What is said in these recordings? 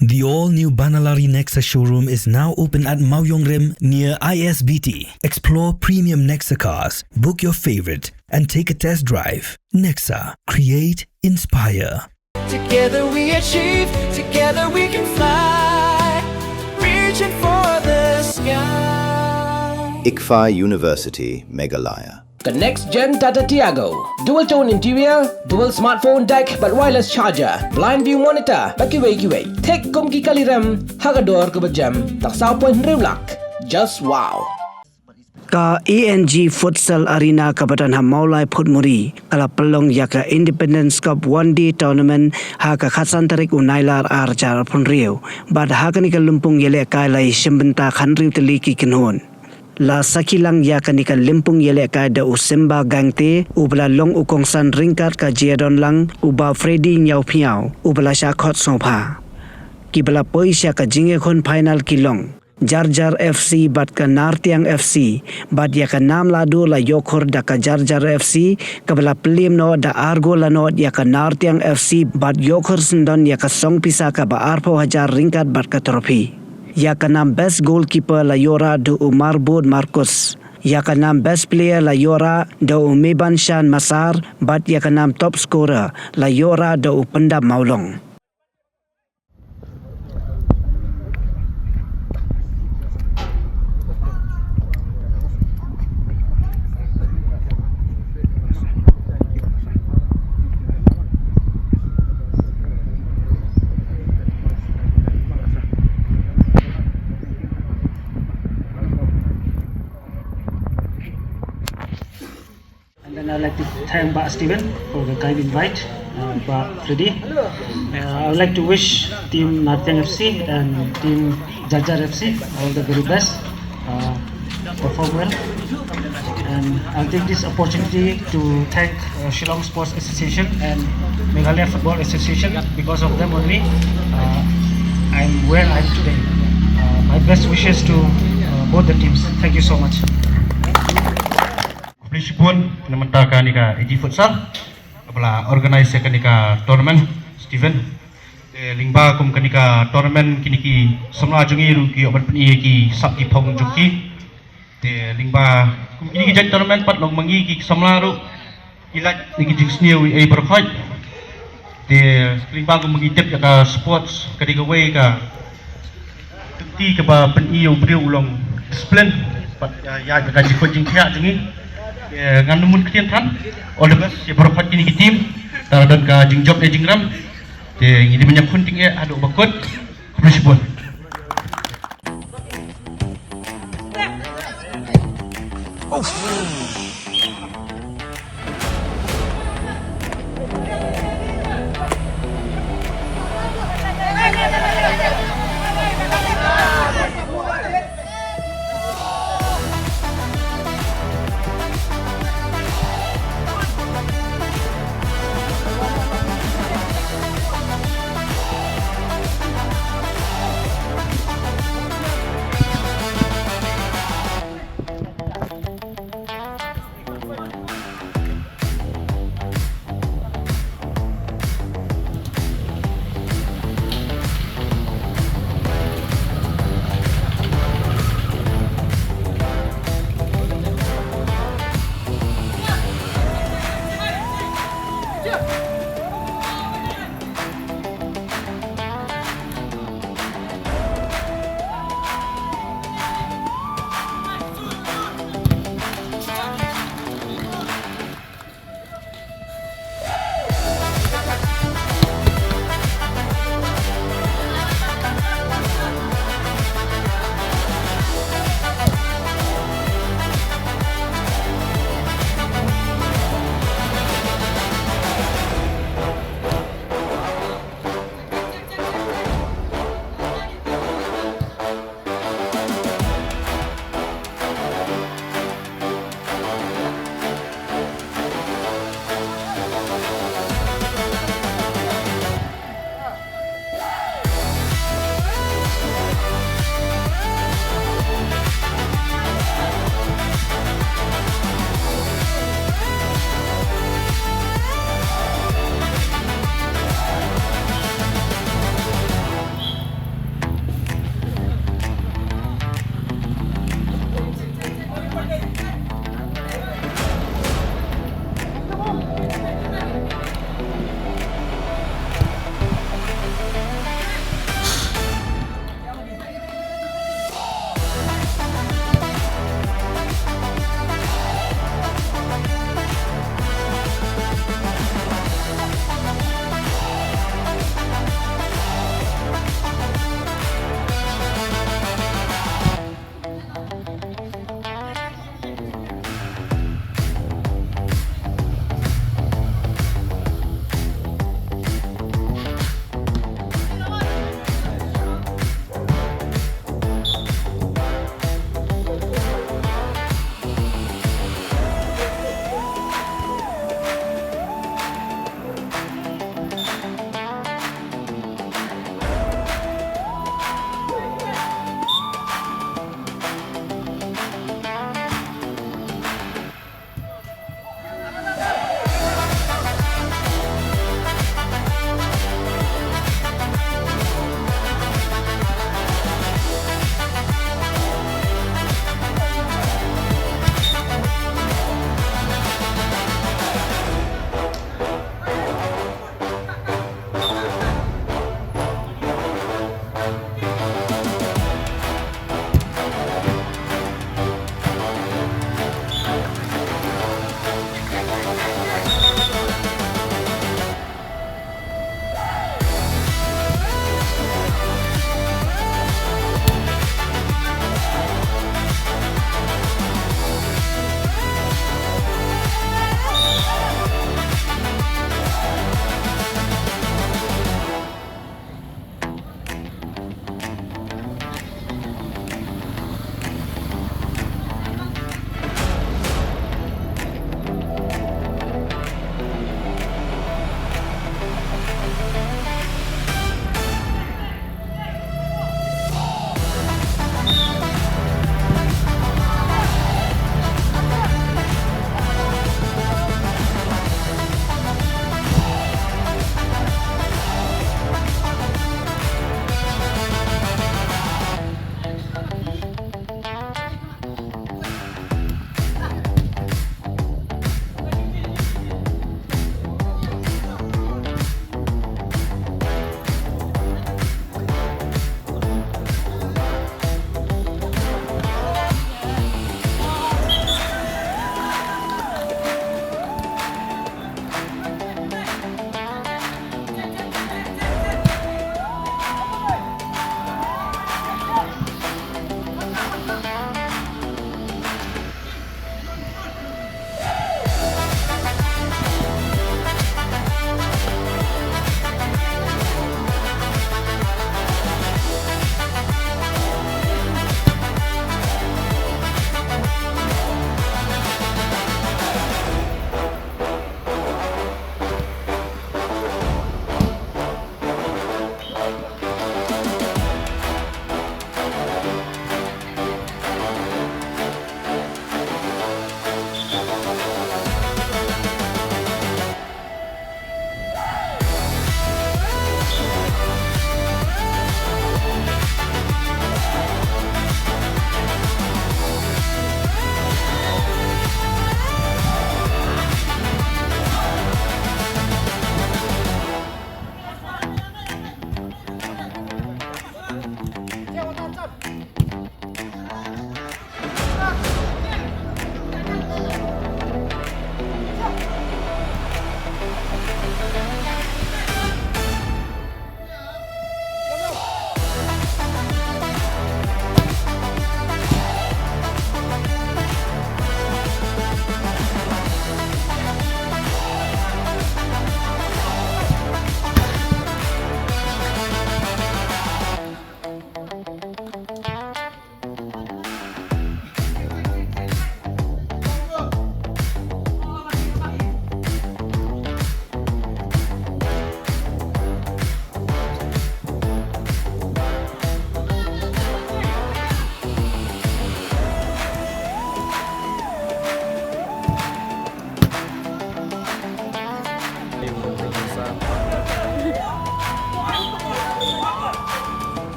The all-new Banalari Nexa showroom is now open at Mauyongrim near ISBT. Explore premium Nexa cars, book your favorite, and take a test drive. Nexa. Create, inspire. Together we achieve, together we can fly, reaching for the sky. ICFA University, Meghalaya. The next gen Tata Tiago. Dual tone interior, dual smartphone deck but wireless charger, blind view monitor, bakiway. Tek kum ki kaliram, hagador ke bejam, tak saupoin rimlak. Just wow. Ka ENG Futsal Arena Kabatan Hamaulai Putmuri kala pelong yaka Independence Cup 1D tournament haka khatsantarik unailar arjar punriu bad haka nika lumpung yele kailai shembenta khanriu teliki kinhon la sakilang yaka nika limpung yele kai da usemba gangte ubla long ukongsan ringkat ka jiadon lang uba Freddy nyau piau ubla shakhot sopa kibla poisya ka jinge khon final kilong Jarjar FC bat ka Nartiang FC bat ya ka nam ladu la Khur da ka Jarjar FC kabla pelim no da argo la no ya ka Nartiang FC bat Khur sendon ya ka song pisa ka ba arpo Hajar ringkat bat ka trofi ya ka nam best goalkeeper la Yora do Umar Bod Marcos ya ka nam best player la Yora do Umeban Shan Masar bat ya ka nam top scorer la Yora do Pendap Maulong. And then I'd like to thank Pak Steven for the kind invite, Pak Freddy. I would like to wish Team Nartiang FC and Team Jarjar FC all the very best, perform well. And I'll take this opportunity to thank Shillong Sports Association and Meghalaya Football Association. Because of them only, I'm where I'm today. My best wishes to both the teams. Thank you so much. Pun menentangkan nika EG Futsal, kepala organize kanika tournament Steven. Lingba kum kanika tournament kini ki semua jungi ruki obat peni ki sab ki pong juki. Lingba kum kini ki jat tournament pat long mangi ki semua ru ilat niki jiksniu ai berkhot. Lingba kum mangi tip ka sports kanika way ka ti ka ba peni beriu ulong discipline pat ya ka jikot jingkia jungi. Ngan numun ketian kan, all the best. Ya berapa kini kita tim, dan ka jingjob le jingram, ini banyak kunting ya, ada bakut, bersibun.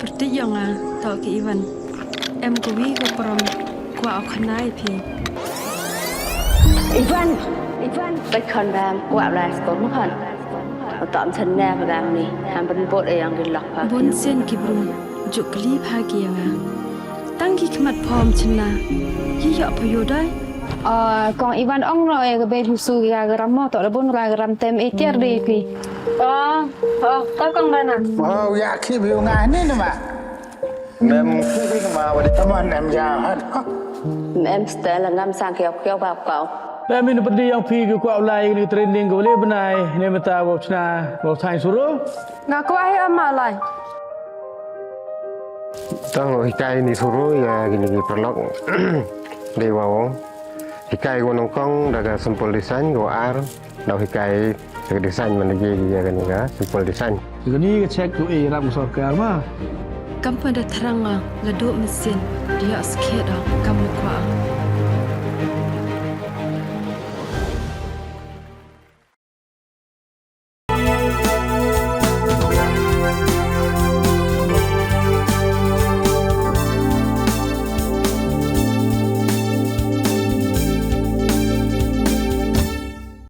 Seperti yang tahu ke Iwan, kuwi ke perom, gua akan naik pi. Ivan,ไปคอนแรมกว่าลายสกุลมั้งคนตอนฉันแน่ประการนี้ทำเป็นบทเองกินหลักพา บนเส้นกิบรุงจุกลีพาเกียงตั้งกี่ขมัดพร้อมชนะยี่หยอกพยได้ còn Ivan ông rồi cái bên su gà gram mò tao đã bốn gà gram tem etir đi pi tao con đây nè dạ khi biểu ngài nên mà em khi mà vào đây tâm anh em già hết em sẽ là ngâm sang kêu vào cậu Tapi ni pergi yang pergi ke kuat ulai ni training ke boleh benai ni mata bawa cina bawa sains suruh. Ngaku ayah amalai. Tahu hikai ni suruh ya gini perlok dewa. Hikai gua nongkong daga simple design gua ar dah hikai daga design mana je dia kan ya simple design. Gini ke check tu ram sorkar mah. Kamu pada terang la duk mesin dia sikit dah kamu kuat.